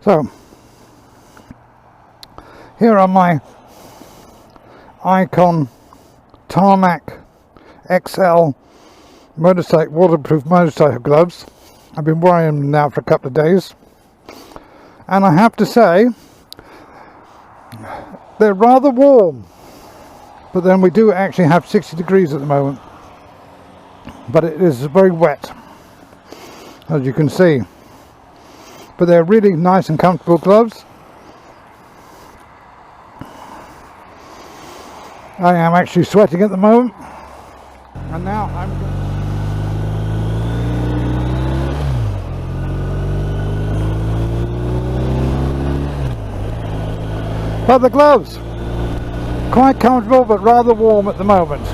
So here are my Icon Tarmac XL motorcycle, waterproof motorcycle gloves. I've been wearing them now for a couple of days, and I have to say they're rather warm, but then we do actually have 60 degrees at the moment, but it is very wet, as you can see. But they're really nice and comfortable gloves. I am actually sweating at the moment, and now I'm but the gloves, quite comfortable but rather warm at the moment.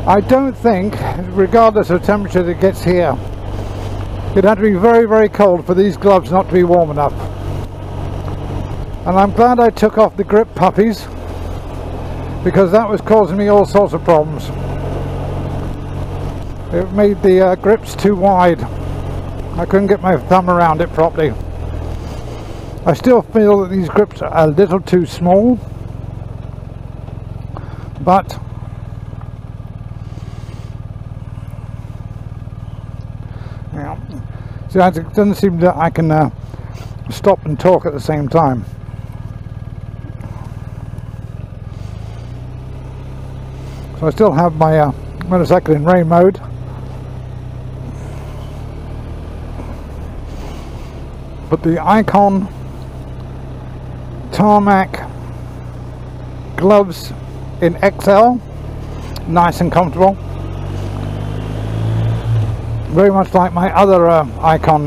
I don't think, regardless of the temperature that gets here, it'd have to be very, very cold for these gloves not to be warm enough. And I'm glad I took off the grip puppies, because that was causing me all sorts of problems. It made the grips too wide. I couldn't get my thumb around it properly. I still feel that these grips are a little too small, but yeah. So it doesn't seem that I can stop and talk at the same time. So I still have my motorcycle in rain mode. But the Icon Tarmac gloves in XL, nice and comfortable. Very much like my other Icon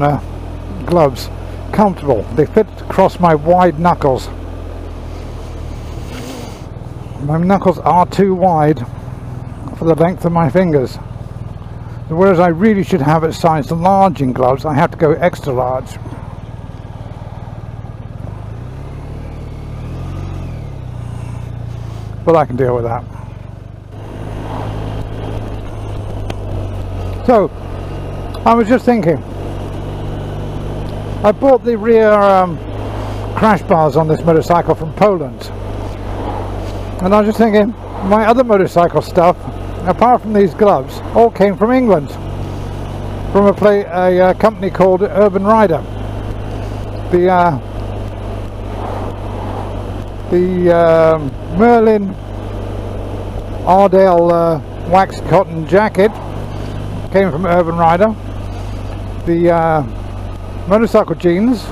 gloves, comfortable. They fit across my wide knuckles. My knuckles are too wide for the length of my fingers. Whereas I really should have it sized large in gloves, I have to go extra large. But I can deal with that. So I was just thinking, I bought the rear crash bars on this motorcycle from Poland, and I was just thinking, my other motorcycle stuff, apart from these gloves, all came from England, from a company called Urban Rider. The Merlin Ardale wax cotton jacket came from Urban Rider. The motorcycle jeans,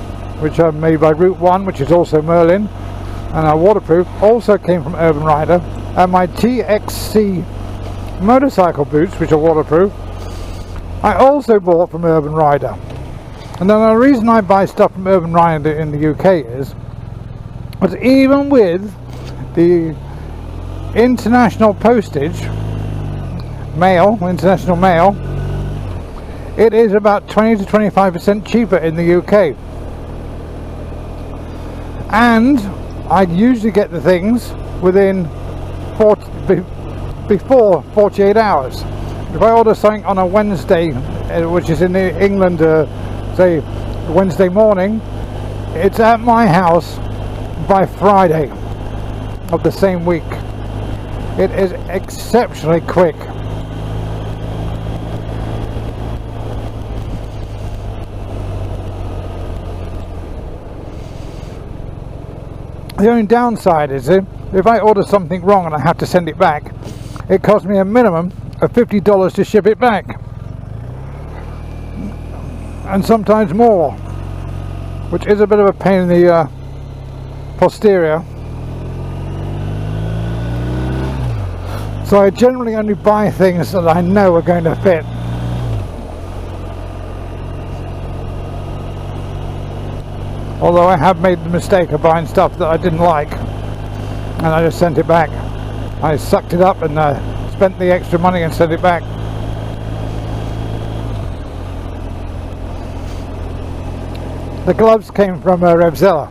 which are made by Route 1, which is also Merlin and are waterproof, also came from Urban Rider. And my TXC motorcycle boots, which are waterproof, I also bought from Urban Rider. And then the reason I buy stuff from Urban Rider in the UK is even with the international postage, international mail, it is about 20 to 25% cheaper in the UK. And I usually get the things within before 48 hours. If I order something on a Wednesday, which is in England, say Wednesday morning, it's at my house by Friday of the same week. It is exceptionally quick. The only downside is if I order something wrong and I have to send it back, it costs me a minimum of $50 to ship it back, and sometimes more, which is a bit of a pain in the posterior. So I generally only buy things that I know are going to fit. Although I have made the mistake of buying stuff that I didn't like, and I just sent it back. I sucked it up and spent the extra money and sent it back. The gloves came from REVZILLA.